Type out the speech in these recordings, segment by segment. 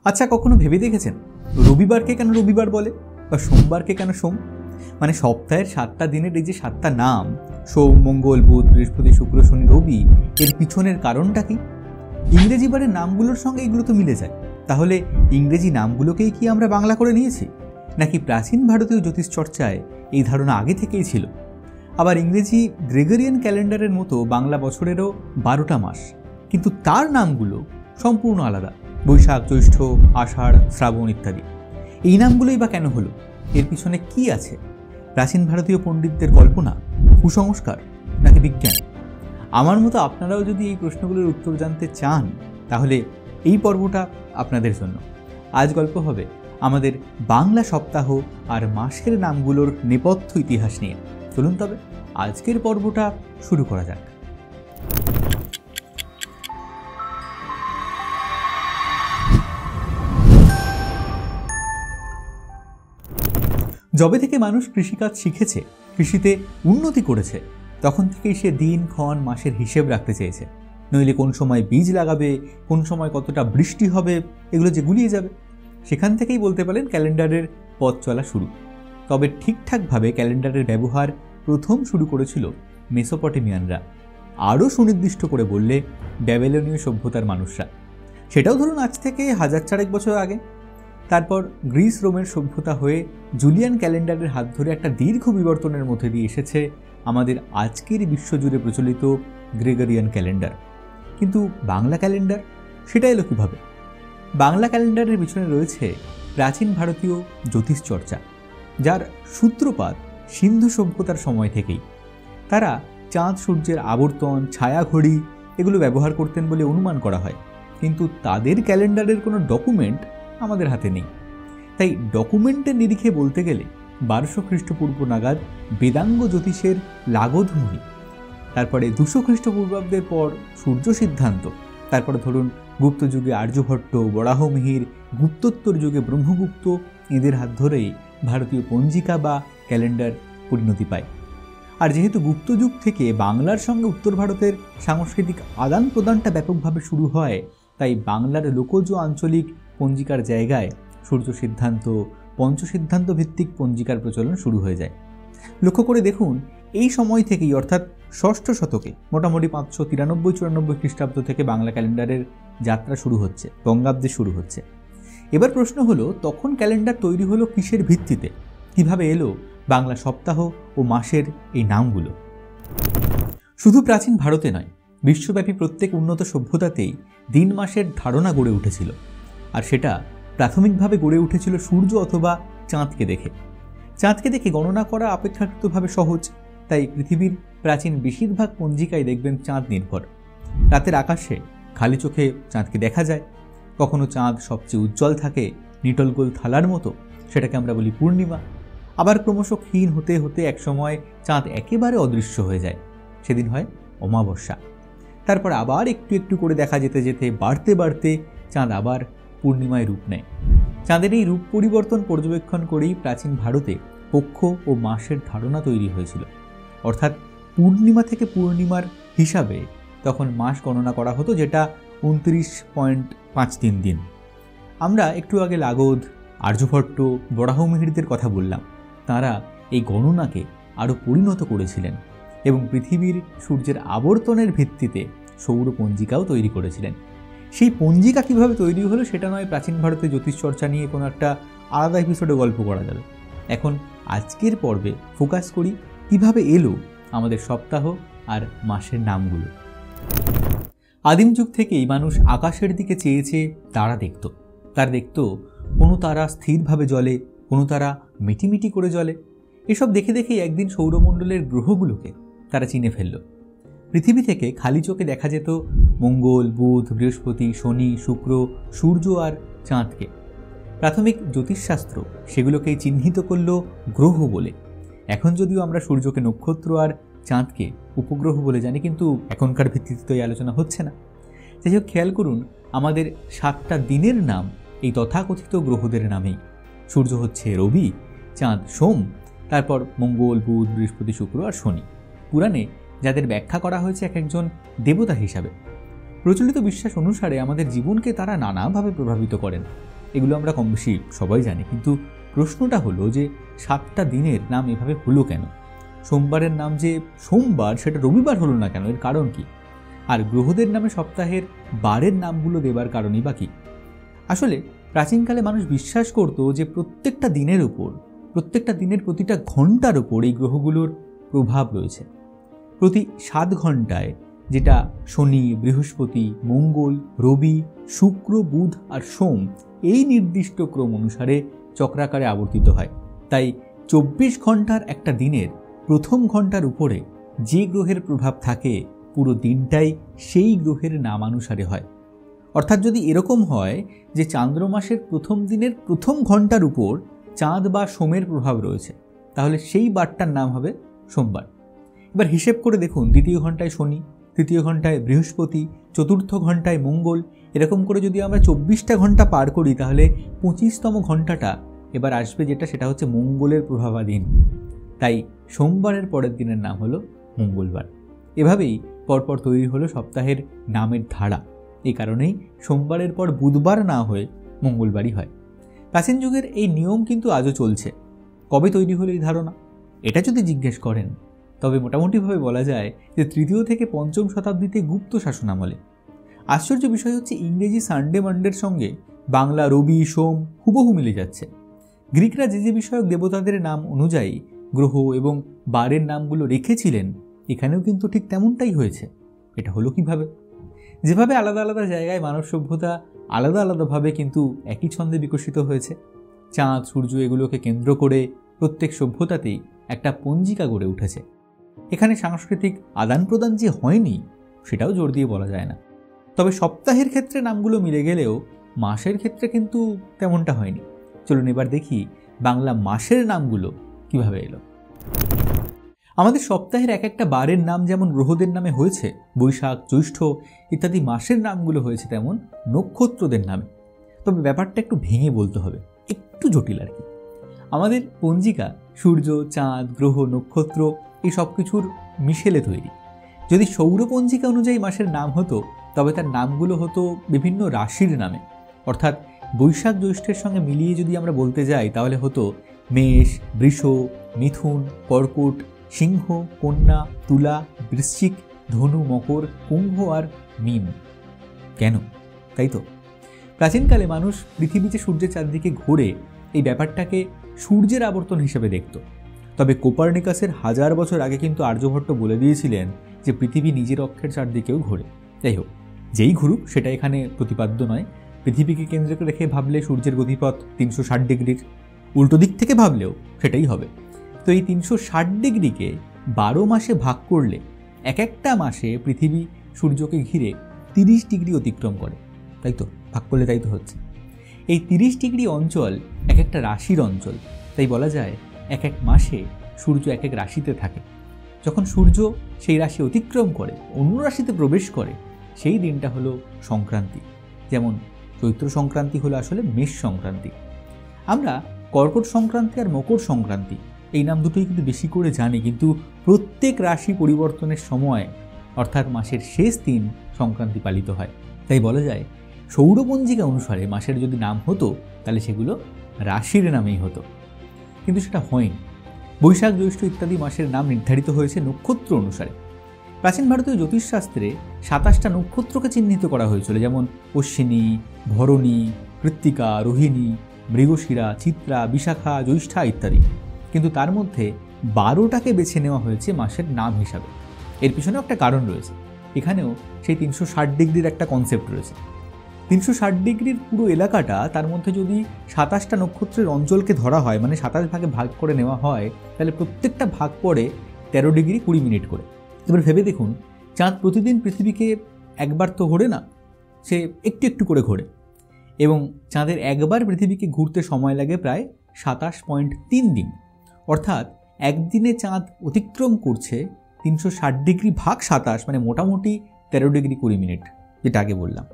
আচ্ছা, কখনো ভেবে দেখেছেন রবিবারকে কেন রবিবার বলে বা সোমবারকে কেন সোম? মানে সপ্তাহের 7টা দিনের এই যে 7টা নাম, সোম, মঙ্গল, বুধ, বৃহস্পতি, শুক্র, শনি, রবি, এর পিছনের কারণটা কি? ইংরেজি বারের নামগুলোর সঙ্গে এগুলো তো মিলে যায়। তাহলে ইংরেজি নামগুলোকেই কি আমরা বাংলা করে নিয়েছি, নাকি প্রাচীন ভারতীয় জ্যোতিষ চর্চায় এই ধারণা আগে থেকেই ছিল? আবার ইংরেজি গ্রেগরিয়ান ক্যালেন্ডারের মতো বাংলা বছরেরও 12টা মাস, কিন্তু তার নামগুলো সম্পূর্ণ আলাদা, বৈশাখ, জ্যৈষ্ঠ, আষাঢ়, শ্রাবণ ইত্যাদি। এই নামগুলোই বা কেন হলো? এর পিছনে কি আছে? প্রাচীন ভারতীয় পণ্ডিতদের কল্পনা, কুসংস্কার, নাকি বিজ্ঞান? আমার মতো আপনারাও যদি এই প্রশ্নগুলোর উত্তর জানতে চান, তাহলে এই পর্বটা আপনাদের জন্য। আজ গল্প হবে আমাদের বাংলা সপ্তাহ আর মাসের নামগুলোর নেপথ্য ইতিহাস নিয়ে। চলুন তবে আজকের পর্বটা শুরু করা যাক। যবে থেকে মানুষ কৃষিকাজ শিখেছে, কৃষিতে উন্নতি করেছে, তখন থেকেই সে দিন, ক্ষণ, মাসের হিসেব রাখতে চেয়েছে। নইলে কোন সময় বীজ লাগাবে, কোন সময় কতটা বৃষ্টি হবে, এগুলো যে গুলিয়ে যাবে। সেখান থেকেই বলতে পারেন ক্যালেন্ডারের পথ চলা শুরু। তবে ঠিকঠাকভাবে ক্যালেন্ডারের ব্যবহার প্রথম শুরু করেছিল মেসোপটেমিয়ানরা, আরও সুনির্দিষ্ট করে বললে ব্যাবিলনীয় সভ্যতার মানুষরা। সেটাও ধরুন আজ থেকে 1000 বছর আগে। তারপর গ্রিস রোমের সভ্যতা হয়ে জুলিয়ান ক্যালেন্ডারের হাত ধরে একটা দীর্ঘ বিবর্তনের মধ্যে দিয়ে এসেছে আমাদের আজকের বিশ্বজুড়ে প্রচলিত গ্রেগরিয়ান ক্যালেন্ডার। কিন্তু বাংলা ক্যালেন্ডার, সেটা এলো কীভাবে? বাংলা ক্যালেন্ডারের পিছনে রয়েছে প্রাচীন ভারতীয় জ্যোতিষ চর্চা, যার সূত্রপাত সিন্ধু সভ্যতার সময় থেকেই। তারা চাঁদ, সূর্যের আবর্তন, ছায়া ঘড়ি এগুলো ব্যবহার করতেন বলে অনুমান করা হয়, কিন্তু তাদের ক্যালেন্ডারের কোনো ডকুমেন্ট আমাদের হাতে নেই। তাই ডকুমেন্টের নিরিখে বলতে গেলে 1200 খ্রিস্টপূর্ব নাগাদ বেদাঙ্গ জ্যোতিষের লাগধমণি, তারপরে 200 খ্রিস্টপূর্বাব্দের পর সূর্য সিদ্ধান্ত, তারপরে ধরুন গুপ্ত যুগে আর্যভট্ট, বরাহমিহির, গুপ্তোত্তর যুগে ব্রহ্মগুপ্ত, এদের হাত ধরেই ভারতীয় পঞ্জিকা বা ক্যালেন্ডার পরিণতি পায়। আর যেহেতু গুপ্ত যুগ থেকে বাংলার সঙ্গে উত্তর ভারতের সাংস্কৃতিক আদান প্রদানটা ব্যাপকভাবে শুরু হয়, তাই বাংলার লোকজ আঞ্চলিক পঞ্জিকার জায়গায় সূর্য সিদ্ধান্ত, পঞ্চসিদ্ধান্ত ভিত্তিক পঞ্জিকার প্রচলন শুরু হয়ে যায়। লক্ষ্য করে দেখুন, এই সময় থেকেই অর্থাৎ 6ষ্ঠ শতকে মোটামুটি 593-94 খ্রিস্টাব্দ থেকে বাংলা ক্যালেন্ডারের যাত্রা শুরু হচ্ছে, বঙ্গাব্দে শুরু হচ্ছে। এবার প্রশ্ন হলো, তখন ক্যালেন্ডার তৈরি হলো কিসের ভিত্তিতে? কিভাবে এলো বাংলা সপ্তাহ ও মাসের এই নামগুলো? শুধু প্রাচীন ভারতে নয়, বিশ্বব্যাপী প্রত্যেক উন্নত সভ্যতাতেই দিন মাসের ধারণা গড়ে উঠেছিল। আর সেটা প্রাথমিকভাবে গড়ে উঠেছিল সূর্য অথবা চাঁদকে দেখে। চাঁদকে দেখে গণনা করা অপেক্ষাকৃতভাবে সহজ, তাই পৃথিবীর প্রাচীন বেশিরভাগ পঞ্জিকায় দেখবেন চাঁদ নির্ভর। রাতের আকাশে খালি চোখে চাঁদকে দেখা যায়। কখনো চাঁদ সবচেয়ে উজ্জ্বল থাকে, নিটল গোল থালার মতো, সেটাকে আমরা বলি পূর্ণিমা। আবার ক্রমশ ক্ষীণ হতে হতে একসময় চাঁদ একেবারে অদৃশ্য হয়ে যায়, সেদিন হয় অমাবস্যা। তারপর আবার একটু একটু করে দেখা যেতে যেতে বাড়তে বাড়তে চাঁদ আবার পূর্ণিমায় রূপ নেয়। চাঁদের এই রূপ পরিবর্তন পর্যবেক্ষণ করেই প্রাচীন ভারতে পক্ষ ও মাসের ধারণা তৈরি হয়েছিল। অর্থাৎ পূর্ণিমা থেকে পূর্ণিমার হিসাবে তখন মাস গণনা করা হতো, যেটা 29.53 দিন। আমরা একটু আগে লাগধ, আর্যভট্ট, বরাহমিহিরদের কথা বললাম। তাঁরা এই গণনাকে আরও পরিণত করেছিলেন এবং পৃথিবীর সূর্যের আবর্তনের ভিত্তিতে সৌর পঞ্জিকাও তৈরি করেছিলেন। সেই পঞ্জিকা কীভাবে তৈরি হলো সেটা নয় প্রাচীন ভারতে জ্যোতিষ চর্চা নিয়ে কোনো একটা আলাদা এপিসোডে গল্প করা যাবে। এখন আজকের পর্বে ফোকাস করি কীভাবে এলো আমাদের সপ্তাহ আর মাসের নামগুলো। আদিম যুগ থেকেই মানুষ আকাশের দিকে চেয়ে চেয়ে তারা দেখত। তার দেখত কোনো তারা স্থিরভাবে জ্বলে, কোনো তারা মিটিমিটি করে জ্বলে। এসব দেখে দেখেই একদিন সৌরমণ্ডলের গ্রহগুলোকে তারা চিনে ফেলল। পৃথিবী থেকে খালি চোখে দেখা যেত মঙ্গল, বুধ, বৃহস্পতি, শনি, শুক্র, সূর্য আর চাঁদকে। প্রাথমিক জ্যোতিষশাস্ত্র সেগুলোকেই চিহ্নিত করল গ্রহ বলে। এখন যদিও আমরা সূর্যকে নক্ষত্র আর চাঁদকে উপগ্রহ বলে জানি, কিন্তু এখনকার ভিত্তিতে তো এই আলোচনা হচ্ছে না। যাই হোক, খেয়াল করুন, আমাদের 7টা দিনের নাম এই তথাকথিত গ্রহদের নামেই। সূর্য হচ্ছে রবি, চাঁদ সোম, তারপর মঙ্গল, বুধ, বৃহস্পতি, শুক্র আর শনি। পুরাণে যাদের ব্যাখ্যা করা হয়েছে এক একজন দেবতা হিসাবে। প্রচলিত বিশ্বাস অনুসারে আমাদের জীবনকে তারা নানাভাবে প্রভাবিত করেন। এগুলো আমরা কম বেশি সবাই জানি, কিন্তু প্রশ্নটা হলো যে 7টা দিনের নাম এভাবে হলো কেন? সোমবারের নাম যে সোমবার সেটা রবিবার হলো না কেন? এর কারণ কি? আর গ্রহদের নামে সপ্তাহের বারের নামগুলো দেবার কারণই বা কি? আসলে প্রাচীনকালে মানুষ বিশ্বাস করত যে প্রত্যেকটা দিনের উপর, প্রত্যেকটা দিনের প্রতিটা ঘন্টার উপর এই গ্রহগুলোর প্রভাব রয়েছে। প্রতি 7 ঘন্টায়, যেটা শনি, বৃহস্পতি, মঙ্গল, রবি, শুক্র, বুধ আর সোম, এই নির্দিষ্ট ক্রম অনুসারে চক্রাকারে আবর্তিত হয়। তাই 24 ঘন্টার একটা দিনের প্রথম ঘন্টার উপরে যে গ্রহের প্রভাব থাকে, পুরো দিনটাই সেই গ্রহের নামানুসারে হয়। অর্থাৎ যদি এরকম হয় যে চান্দ্রমাসের প্রথম দিনের প্রথম ঘন্টার উপর চাঁদ বা সোমের প্রভাব রয়েছে, তাহলে সেই বারটার নাম হবে সোমবার। এবার হিসেব করে দেখুন, দ্বিতীয় ঘন্টায় শনি, তৃতীয় ঘন্টায় বৃহস্পতি, চতুর্থ ঘন্টায় মঙ্গল, এরকম করে যদি আমরা 24টা ঘন্টা পার করি, তাহলে 25তম ঘন্টাটা এবার আসবে, সেটা হচ্ছে মঙ্গলের প্রভাবাধীন। তাই সোমবারের পরের দিনের নাম হলো মঙ্গলবার। এভাবেই পরপর তৈরি হলো সপ্তাহের নামের ধারা। এই কারণেই সোমবারের পর বুধবার না হয়ে মঙ্গলবারই হয়। প্রাচীন যুগের এই নিয়ম কিন্তু আজও চলছে। কবে তৈরি হলো এই ধারণা, এটা যদি জিজ্ঞেস করেন, তবে মোটামুটিভাবে বলা যায় যে 3য় থেকে 5ম শতাব্দীতে গুপ্ত শাসনামলে। আশ্চর্য বিষয় হচ্ছে, ইংরেজি সানডে মানডের সঙ্গে বাংলা রবি, সোম হুবহু মিলে যাচ্ছে। গ্রিকরা যে বিষয়ক দেবতাদের নাম অনুযায়ী গ্রহ এবং বারের নামগুলো রেখেছিলেন, এখানেও কিন্তু ঠিক তেমনটাই হয়েছে। এটা হলো কিভাবে? যেভাবে আলাদা আলাদা জায়গায় মানব সভ্যতা আলাদা আলাদাভাবে কিন্তু একই ছন্দে বিকশিত হয়েছে, চাঁদ, সূর্য এগুলোকে কেন্দ্র করে প্রত্যেক সভ্যতাতেই একটা পঞ্জিকা গড়ে উঠেছে। এখানে সাংস্কৃতিক আদান প্রদান যে হয়নি, সেটাও জোর দিয়ে বলা যায় না। তবে সপ্তাহের ক্ষেত্রে নামগুলো মিলে গেলেও মাসের ক্ষেত্রে কিন্তু তেমনটা হয়নি। চলুন এবার দেখি বাংলা মাসের নামগুলো কিভাবে এলো। আমাদের সপ্তাহের এক একটা বারের নাম যেমন গ্রহদের নামে হয়েছে, বৈশাখ, জ্যৈষ্ঠ ইত্যাদি মাসের নামগুলো হয়েছে তেমন নক্ষত্রদের নামে। তবে ব্যাপারটা একটু ভেঙে বলতে হবে, একটু জটিল আর কি। আমাদের পঞ্জিকা সূর্য, চাঁদ, গ্রহ, নক্ষত্র এই সব কিছুর মিশেলে তৈরি। যদি সৌরপঞ্জিকা অনুযায়ী মাসের নাম হতো, তবে তার নামগুলো হতো বিভিন্ন রাশির নামে। অর্থাৎ বৈশাখ জ্যৈষ্ঠের সঙ্গে মিলিয়ে যদি আমরা বলতে যাই, তাহলে হতো মেষ, বৃষ, মিথুন, কর্কট, সিংহ, কন্যা, তুলা, বৃশ্চিক, ধনু, মকর, কুম্ভ আর মীন। কেন? তাই তো প্রাচীনকালে মানুষ পৃথিবী যে সূর্যের চারদিকে ঘোরে, এই ব্যাপারটাকে সূর্যের আবর্তন হিসেবে দেখত। তবে কোপার্নিকাসের 1000 বছর আগে কিন্তু আর্যভট্ট বলে দিয়েছিলেন যে পৃথিবী নিজের অক্ষের চারদিকেও ঘোরে। যাই হোক, যেই ঘুরুক সেটা এখানে প্রতিপাদ্য নয়। পৃথিবীকে কেন্দ্র রেখে ভাবলে সূর্যের গতিপথ 360 ডিগ্রির, উল্টো দিক থেকে ভাবলেও সেটাই হবে। তো এই 360 ডিগ্রিকে 12 মাসে ভাগ করলে এক একটা মাসে পৃথিবী সূর্যকে ঘিরে 30 ডিগ্রি অতিক্রম করে। তাই তো, ভাগ করলে তাই তো হচ্ছে। এই 30 ডিগ্রি অঞ্চল এক একটা রাশির অঞ্চল। তাই বলা যায় এক এক মাসে সূর্য এক এক রাশিতে থাকে। যখন সূর্য সেই রাশি অতিক্রম করে অন্য রাশিতে প্রবেশ করে, সেই দিনটা হলো সংক্রান্তি। যেমন চৈত্র সংক্রান্তি হলো আসলে মেষ সংক্রান্তি। আমরা কর্কট সংক্রান্তি আর মকর সংক্রান্তি এই নাম দুটোই কিন্তু বেশি করে জানি, কিন্তু প্রত্যেক রাশি পরিবর্তনের সময় অর্থাৎ মাসের শেষ দিন সংক্রান্তি পালিত হয়। তাই বলা যায় সৌরপঞ্জিকা অনুসারে মাসের যদি নাম হতো, তাহলে সেগুলো রাশির নামেই হতো, কিন্তু সেটা হয়নি। বৈশাখ, জ্যৈষ্ঠ ইত্যাদি মাসের নাম নির্ধারিত হয়েছে নক্ষত্র অনুসারে। প্রাচীন ভারতীয় জ্যোতিষশাস্ত্রে 27টা নক্ষত্রকে চিহ্নিত করা হয়েছিল, যেমন অশ্বিনী, ভরণী, কৃত্তিকা, রোহিণী, মৃগশিরা, চিত্রা, বিশাখা, জ্যৈষ্ঠা ইত্যাদি। কিন্তু তার মধ্যে 12টাকে বেছে নেওয়া হয়েছে মাসের নাম হিসাবে। এর পিছনেও একটা কারণ রয়েছে। এখানেও সেই 360 ডিগ্রির একটা কনসেপ্ট রয়েছে। 360 ডিগ্রির পুরো এলাকাটা, তার মধ্যে যদি 27টা নক্ষত্রের অঞ্চলকে ধরা হয়, মানে 27 ভাগে ভাগ করে নেওয়া হয়, তাহলে প্রত্যেকটা ভাগ পড়ে 13 ডিগ্রি 20 মিনিট করে। এবার ভেবে দেখুন, চাঁদ প্রতিদিন পৃথিবীকে একবার তো ঘোরে না, সে একটু একটু করে ঘোরে, এবং চাঁদের একবার পৃথিবীকে ঘুরতে সময় লাগে প্রায় 27.3 দিন। অর্থাৎ একদিনে চাঁদ অতিক্রম করছে 360 ডিগ্রি ভাগ 27, মানে মোটামুটি 13 ডিগ্রি 20 মিনিট, যেটা আগে বললাম।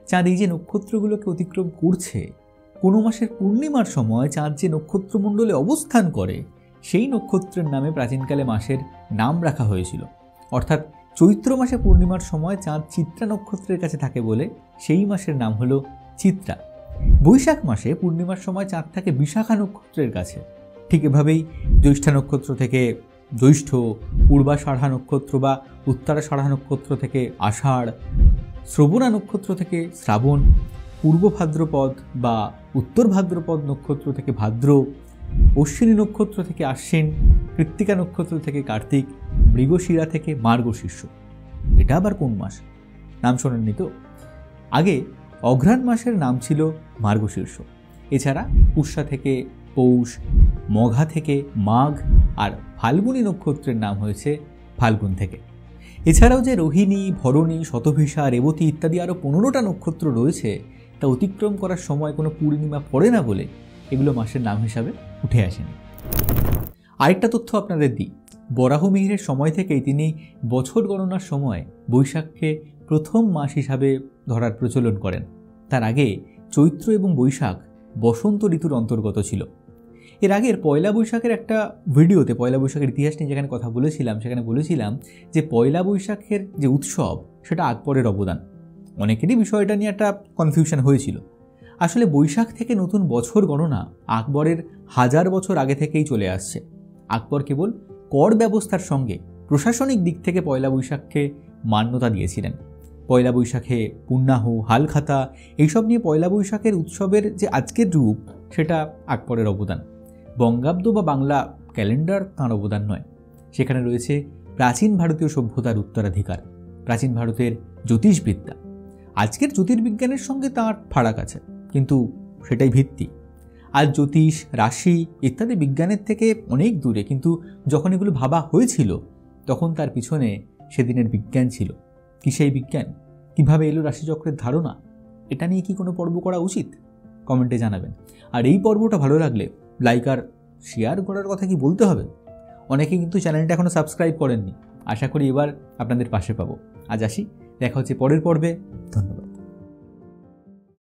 চাঁদ এই যে নক্ষত্রগুলোকে অতিক্রম করছে, কোনো মাসের পূর্ণিমার সময় চাঁদ যে নক্ষত্রমণ্ডলে অবস্থান করে, সেই নক্ষত্রের নামে প্রাচীনকালে মাসের নাম রাখা হয়েছিল। অর্থাৎ চৈত্র মাসে পূর্ণিমার সময় চাঁদ চিত্রা নক্ষত্রের কাছে থাকে বলে সেই মাসের নাম হলো চিত্রা। বৈশাখ মাসে পূর্ণিমার সময় চাঁদ থাকে বিশাখা নক্ষত্রের কাছে। ঠিক এভাবেই জ্যৈষ্ঠা নক্ষত্র থেকে জ্যৈষ্ঠ, পূর্বাষাঢ়া নক্ষত্র বা উত্তরাষাঢ়া নক্ষত্র থেকে আষাঢ়, শ্রবণা নক্ষত্র থেকে শ্রাবণ, পূর্ব ভাদ্রপদ বা উত্তর ভাদ্রপদ নক্ষত্র থেকে ভাদ্র, অশ্বিনী নক্ষত্র থেকে আশ্বিন, কৃত্তিকা নক্ষত্র থেকে কার্তিক, মৃগশিরা থেকে মার্গশীর্ষ। এটা আবার কোন মাস? নাম শোনেননি তো? আগে অঘ্রাণ মাসের নাম ছিল মার্গশীর্ষ। এছাড়া পুষ্যা থেকে পৌষ, মঘা থেকে মাঘ, আর ফাল্গুনী নক্ষত্রের নাম হয়েছে ফাল্গুন থেকে। এছাড়াও যে রোহিণী, ভরণী, শতভিষা, রেবতী ইত্যাদি আরও 15টা নক্ষত্র রয়েছে, তা অতিক্রম করার সময় কোনো পূর্ণিমা পড়ে না বলে এগুলো মাসের নাম হিসাবে উঠে আসেনি। আরেকটা তথ্য আপনাদের দিই, বরাহ মিহিরের সময় থেকেই তিনি বছর গণনার সময় বৈশাখকে প্রথম মাস হিসাবে ধরার প্রচলন করেন। তার আগে চৈত্র এবং বৈশাখ বসন্ত ঋতুর অন্তর্গত ছিল। এর আগের পয়লা বৈশাখের একটা ভিডিওতে পয়লা বৈশাখের ইতিহাস নিয়ে যেখানে কথা বলেছিলাম, সেখানে বলেছিলাম যে পয়লা বৈশাখের যে উৎসব সেটা আকবরের অবদান। অনেকেরই বিষয়টা নিয়ে একটা কনফিউশন হয়েছিল। আসলে বৈশাখ থেকে নতুন বছর গণনা আকবরের 1000 বছর আগে থেকেই চলে আসছে। আকবর কেবল কর ব্যবস্থার সঙ্গে প্রশাসনিক দিক থেকে পয়লা বৈশাখকে মান্যতা দিয়েছিলেন। পয়লা বৈশাখে পুণ্যাহ, হালখাতা এইসব নিয়ে পয়লা বৈশাখের উৎসবের যে আজকের রূপ, সেটা আকবরের অবদান। বঙ্গাব্দ বা বাংলা ক্যালেন্ডার তাঁর অবদান নয়। সেখানে রয়েছে প্রাচীন ভারতীয় সভ্যতার উত্তরাধিকার, প্রাচীন ভারতের জ্যোতিষবিদ্যা। আজকের জ্যোতির্বিজ্ঞানের সঙ্গে তাঁর ফারাক আছে, কিন্তু সেটাই ভিত্তি। আজ জ্যোতিষ, রাশি ইত্যাদি বিজ্ঞানের থেকে অনেক দূরে, কিন্তু যখন এগুলো ভাবা হয়েছিল তখন তার পিছনে সেদিনের বিজ্ঞান ছিল। কি সেই বিজ্ঞান? কীভাবে এলো রাশিচক্রের ধারণা? এটা নিয়ে কি কোনো পর্ব করা উচিত? কমেন্টে জানাবেন। আর এই পর্বটা ভালো লাগলে লাইক আর শেয়ার করার কথা কি বলতে হবে? অনেকে কিন্তু চ্যানেলটা এখনও সাবস্ক্রাইব করেননি। আশা করি এবার আপনাদের পাশে পাবো। আজ আসি, দেখা হচ্ছে পরের পর্বে। ধন্যবাদ।